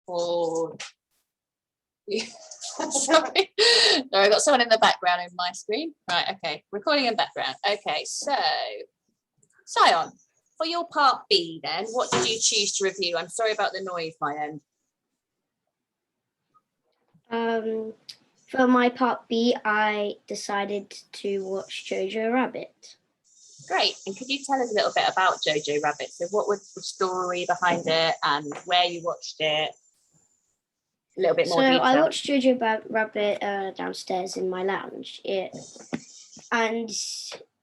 for sorry, I got someone in the background in my screen. Right, okay, recording in background. Okay, so Syon, for your part B then, what did you choose to review? I'm sorry about the noise, my end. For my part B, I decided to watch Jojo Rabbit. Great. And could you tell us a little bit about Jojo Rabbit? So what was the story behind it and where you watched it? A little bit more detail. I watched Jojo Rabbit downstairs in my lounge. And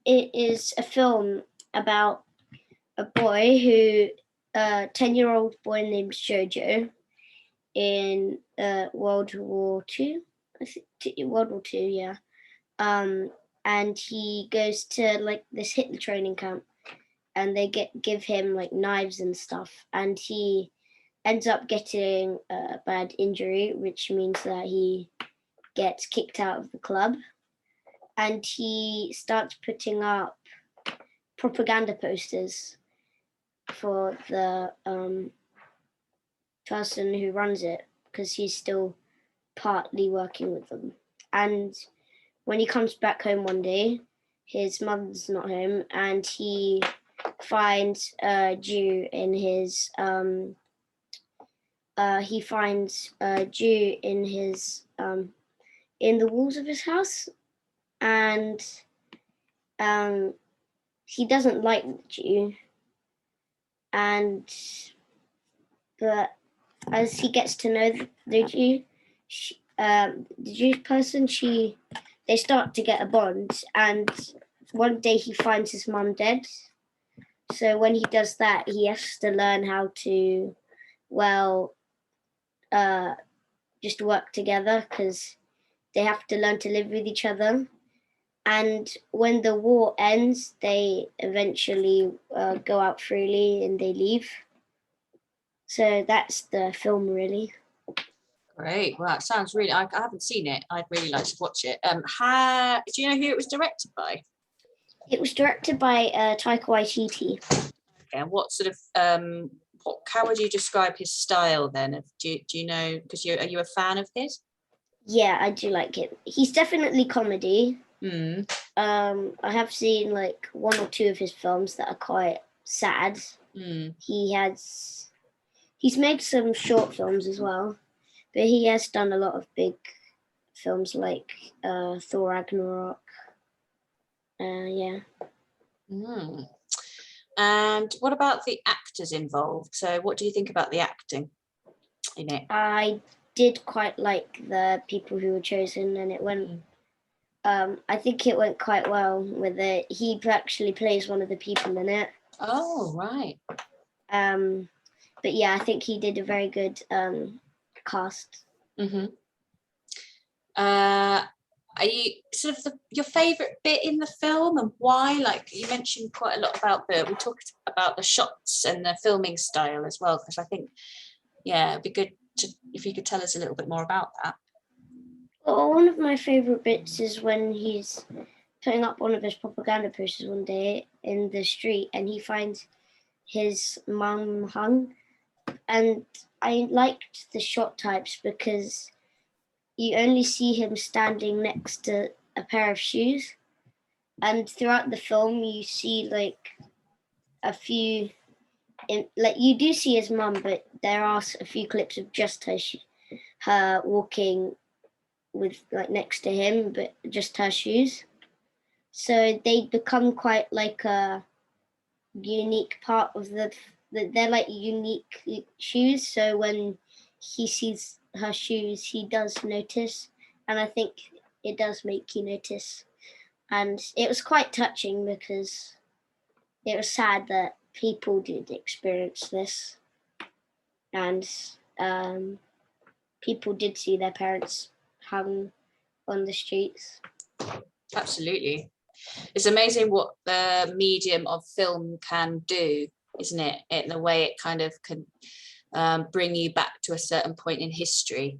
it is a film about a boy who, 10-year-old boy named Jojo in World War II. I think World War II, yeah. And he goes to like this Hitler training camp, and they give him like knives and stuff, and he ends up getting a bad injury, which means that he gets kicked out of the club, and he starts putting up propaganda posters for the person who runs it, because he's still partly working with them. And when he comes back home one day, his mother's not home, and he finds a Jew in his in the walls of his house, and he doesn't like the Jew, but as he gets to know the Jew, the Jewish person, they start to get a bond, and one day he finds his mum dead. So when he does that, he has to learn how to, just work together, because they have to learn to live with each other. And when the war ends, they eventually go out freely and they leave. So that's the film, really. Great. Well, it sounds really, I haven't seen it. I'd really like to watch it. Do you know who it was directed by? It was directed by Taika Waititi. Okay, and what sort of, how would you describe his style then? Do you know, because are you a fan of his? Yeah, I do like it. He's definitely comedy. I have seen like one or two of his films that are quite sad. He's made some short films as well, but he has done a lot of big films like Thor Ragnarok. Yeah. And what about the actors involved? So what do you think about the acting in it? I did quite like the people who were chosen, and it went I think it went quite well with it. He actually plays one of the people in it. Oh, right. But yeah, I think he did a very good cast. Are you sort of your favourite bit in the film, and why? Like you mentioned quite a lot about we talked about the shots and the filming style as well, because I think, yeah, it'd be good if you could tell us a little bit more about that. Well, one of my favourite bits is when he's putting up one of his propaganda posters one day in the street, and he finds his mum hung. And I liked the shot types because you only see him standing next to a pair of shoes, and throughout the film you see like a few you do see his mum, but there are a few clips of just her walking with like next to him, but just her shoes. So they become quite like a unique part of they're like unique shoes. So when he sees her shoes, he does notice, and I think it does make you notice. And it was quite touching because it was sad that people did experience this, and people did see their parents hung on the streets. Absolutely. It's amazing what the medium of film can do, isn't it? In the way it kind of can bring you back to a certain point in history,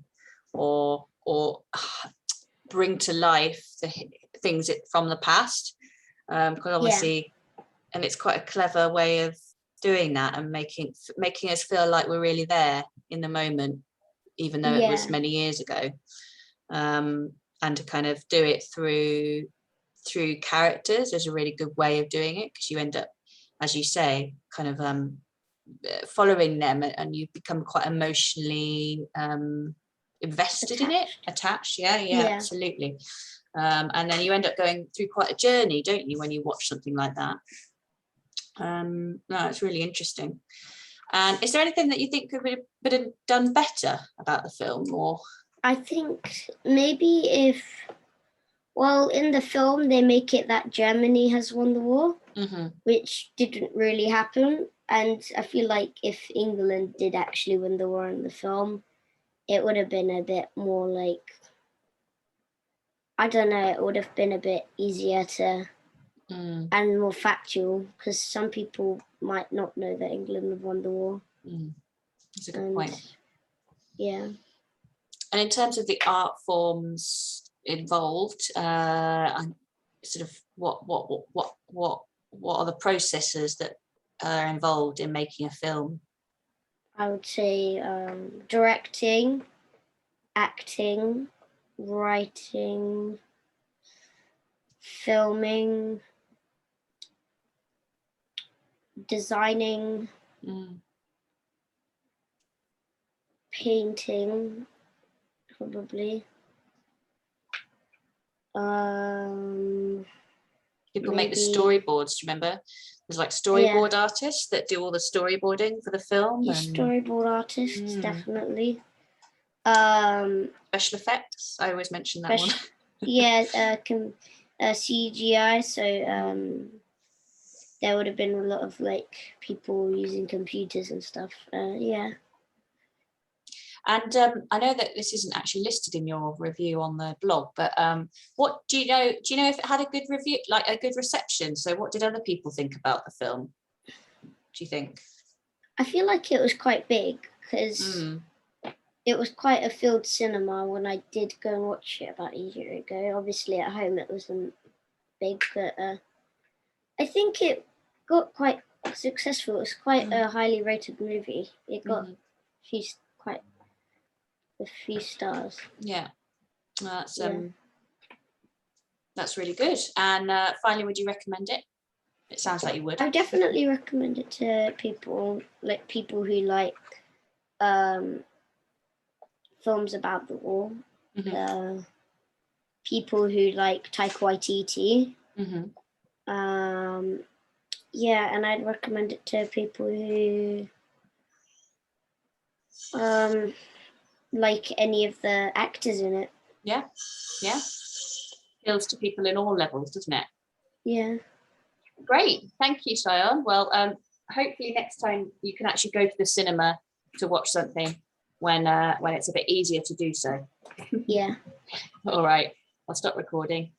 or bring to life the things from the past. Because obviously, and it's quite a clever way of doing that and making us feel like we're really there in the moment. even though it was many years ago. And to kind of do it through characters is a really good way of doing it, because you end up, as you say, kind of following them, and you become quite emotionally invested in it, attached. Yeah, absolutely. And then you end up going through quite a journey, don't you, when you watch something like that? No, it's really interesting. And is there anything that you think could have done better about the film? Or I think maybe if, well, in the film they make it that Germany has won the war, which didn't really happen. And I feel like if England did actually win the war in the film, it would have been a bit more like, I don't know, it would have been a bit easier to and more factual, because some people might not know that England have won the war. That's a good point. Yeah. And in terms of the art forms involved, sort of what are the processes that are involved in making a film? I would say directing, acting, writing, filming, designing, painting, probably. People make the storyboards, remember? There's like storyboard artists that do all the storyboarding for the film. Storyboard artists, definitely. Special effects, I always mention that one. CGI, so there would have been a lot of like people using computers and stuff. And I know that this isn't actually listed in your review on the blog, but what do you know? Do you know if it had a good review, like a good reception? So what did other people think about the film? Do you think? I feel like it was quite big, because it was quite a filled cinema when I did go and watch it about a year ago. Obviously at home it wasn't big, but I think it got quite successful. It was quite a highly rated movie. It got quite a few stars. Yeah, that's really good. And finally, would you recommend it? It sounds like you would. I definitely recommend it to people who like films about the war. People who like Taika Waititi. And I'd recommend it to people who like any of the actors in it. Yeah. Appeals to people in all levels, doesn't it? Yeah. Great, thank you, Syon. Well, hopefully next time you can actually go to the cinema to watch something when it's a bit easier to do so. Yeah. All right, I'll stop recording.